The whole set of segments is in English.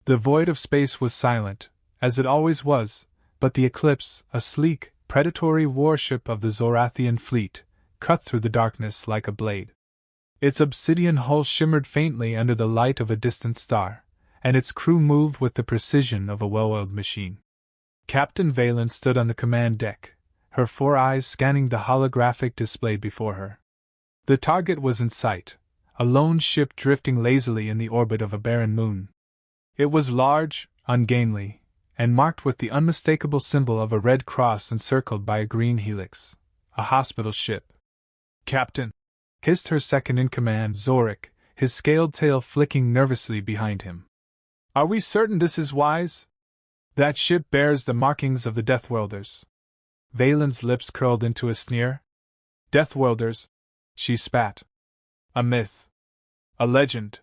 The void of space was silent, as it always was, but the Eclipse, a sleek, predatory warship of the Zorathian fleet, cut through the darkness like a blade. Its obsidian hull shimmered faintly under the light of a distant star, and its crew moved with the precision of a well-oiled machine. Captain Valen stood on the command deck, her 4 eyes scanning the holographic display before her. The target was in sight, a lone ship drifting lazily in the orbit of a barren moon. It was large, ungainly, and marked with the unmistakable symbol of a red cross encircled by a green helix. A hospital ship. "Captain!" hissed her second-in-command, Zorik, his scaled tail flicking nervously behind him. "Are we certain this is wise? That ship bears the markings of the Deathworlders." Valen's lips curled into a sneer. "Deathworlders," she spat. "A myth. A legend.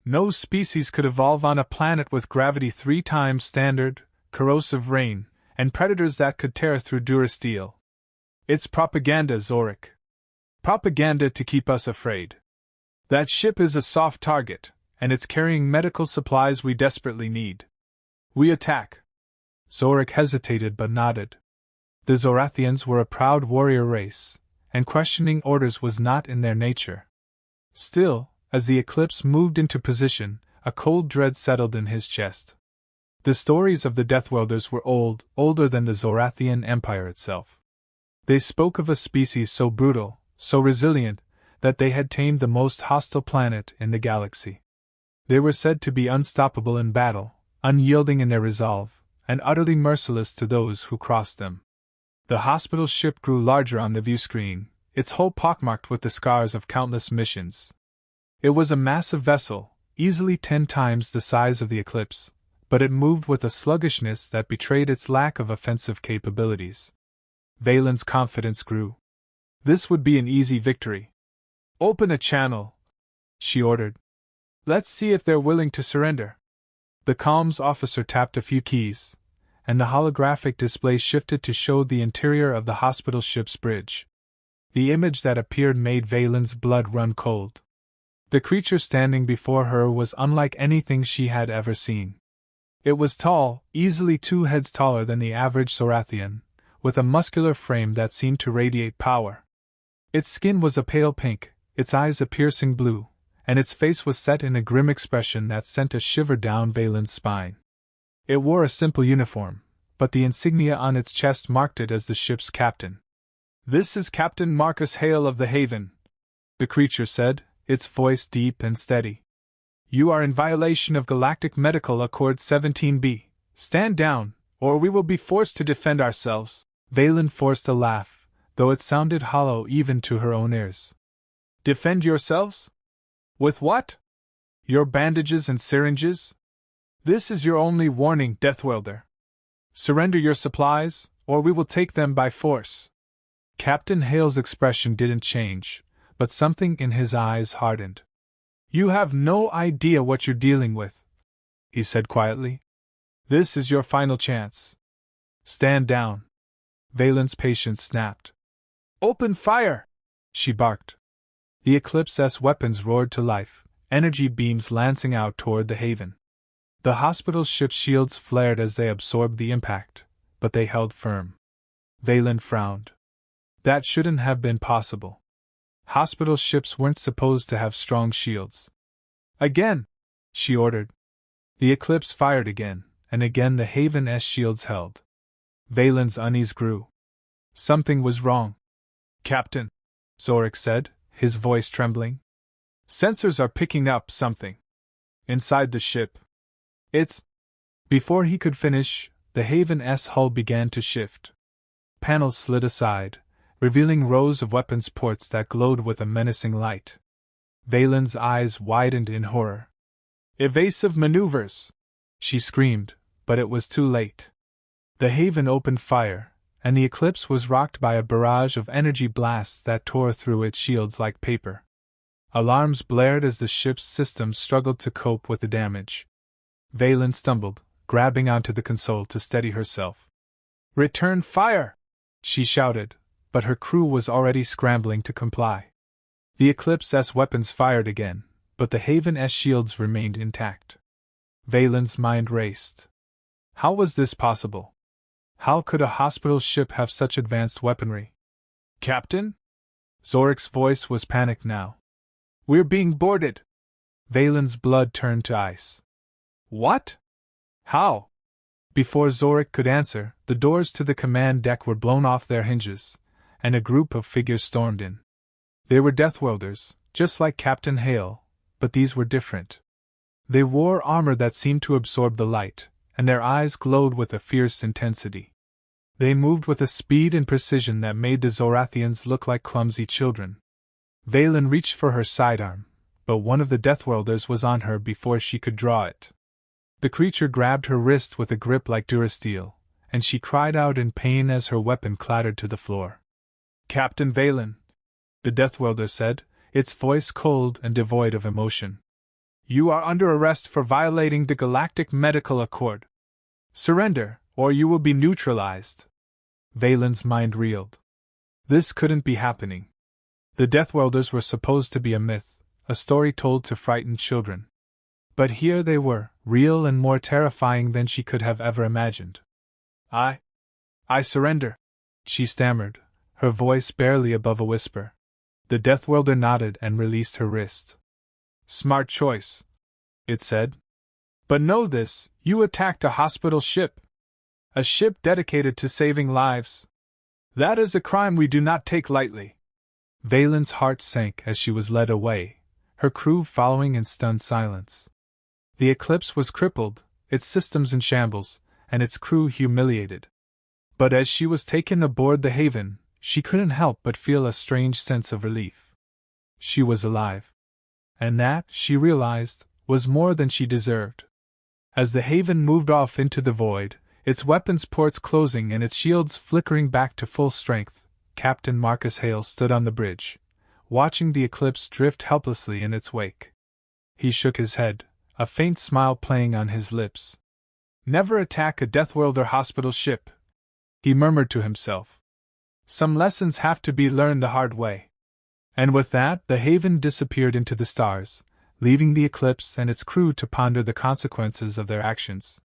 No species could evolve on a planet with gravity 3 times standard, corrosive rain, and predators that could tear through durasteel. It's propaganda, Zorik. Propaganda to keep us afraid. That ship is a soft target, and it's carrying medical supplies we desperately need. We attack." Zorik hesitated but nodded. The Zorathians were a proud warrior race, and questioning orders was not in their nature. Still, as the Eclipse moved into position, a cold dread settled in his chest. The stories of the Deathworlders were older than the Zorathian Empire itself. They spoke of a species so brutal, so resilient, that they had tamed the most hostile planet in the galaxy. They were said to be unstoppable in battle, unyielding in their resolve, and utterly merciless to those who crossed them. The hospital ship grew larger on the viewscreen, its hull pockmarked with the scars of countless missions. It was a massive vessel, easily 10 times the size of the Eclipse, but it moved with a sluggishness that betrayed its lack of offensive capabilities. Valen's confidence grew. This would be an easy victory. "Open a channel," she ordered. "Let's see if they're willing to surrender." The comms officer tapped a few keys, and the holographic display shifted to show the interior of the hospital ship's bridge. The image that appeared made Valen's blood run cold. The creature standing before her was unlike anything she had ever seen. It was tall, easily 2 heads taller than the average Zorathian, with a muscular frame that seemed to radiate power. Its skin was a pale pink, its eyes a piercing blue, and its face was set in a grim expression that sent a shiver down Valen's spine. It wore a simple uniform, but the insignia on its chest marked it as the ship's captain. "This is Captain Marcus Hale of the Haven," the creature said, its voice deep and steady. "You are in violation of Galactic Medical Accord 17B. Stand down, or we will be forced to defend ourselves." Valen forced a laugh, though it sounded hollow even to her own ears. "Defend yourselves? With what? Your bandages and syringes? This is your only warning, Deathworlder. Surrender your supplies, or we will take them by force." Captain Hale's expression didn't change, but something in his eyes hardened. "You have no idea what you're dealing with," he said quietly. "This is your final chance. Stand down." Valen's patience snapped. "Open fire!" she barked. The Eclipse's weapons roared to life, energy beams lancing out toward the haven. The hospital ship's shields flared as they absorbed the impact, but they held firm. Valen frowned. That shouldn't have been possible. Hospital ships weren't supposed to have strong shields. "Again!" she ordered. The Eclipse fired again, and again the Haven's shields held. Valen's unease grew. Something was wrong. "Captain," Zorik said, his voice trembling. "Sensors are picking up something. Inside the ship. It's—" Before he could finish, the Haven's hull began to shift. Panels slid aside, revealing rows of weapons ports that glowed with a menacing light. Valen's eyes widened in horror. "Evasive maneuvers!" she screamed, but it was too late. The Haven opened fire, and the Eclipse was rocked by a barrage of energy blasts that tore through its shields like paper. Alarms blared as the ship's systems struggled to cope with the damage. Valen stumbled, grabbing onto the console to steady herself. "Return fire!" she shouted, but her crew was already scrambling to comply. The Eclipse's weapons fired again, but the Haven's shields remained intact. Valen's mind raced. How was this possible? How could a hospital ship have such advanced weaponry? Captain? Zorik's voice was panicked now. We're being boarded! Valen's blood turned to ice. What? How? Before Zorik could answer, the doors to the command deck were blown off their hinges, and a group of figures stormed in. They were Deathworlders, just like Captain Hale, but these were different. They wore armor that seemed to absorb the light, and their eyes glowed with a fierce intensity. They moved with a speed and precision that made the Zorathians look like clumsy children. Valen reached for her sidearm, but one of the Deathworlders was on her before she could draw it. The creature grabbed her wrist with a grip like durasteel, and she cried out in pain as her weapon clattered to the floor. Captain Valen, the Deathworlder said, its voice cold and devoid of emotion. You are under arrest for violating the Galactic Medical Accord. Surrender, or you will be neutralized. Valen's mind reeled. This couldn't be happening. The Deathworlders were supposed to be a myth, a story told to frighten children. But here they were, real and more terrifying than she could have ever imagined. I surrender, she stammered, her voice barely above a whisper. The Deathworlder nodded and released her wrist. Smart choice, it said. But know this, you attacked a hospital ship. A ship dedicated to saving lives. That is a crime we do not take lightly. Valen's heart sank as she was led away, her crew following in stunned silence. The Eclipse was crippled, its systems in shambles, and its crew humiliated. But as she was taken aboard the Haven, she couldn't help but feel a strange sense of relief. She was alive. And that, she realized, was more than she deserved. As the Haven moved off into the void, its weapons ports closing and its shields flickering back to full strength, Captain Marcus Hale stood on the bridge, watching the Eclipse drift helplessly in its wake. He shook his head, a faint smile playing on his lips. Never attack a Deathworlder hospital ship, he murmured to himself. Some lessons have to be learned the hard way. And with that, the Haven disappeared into the stars, leaving the Eclipse and its crew to ponder the consequences of their actions.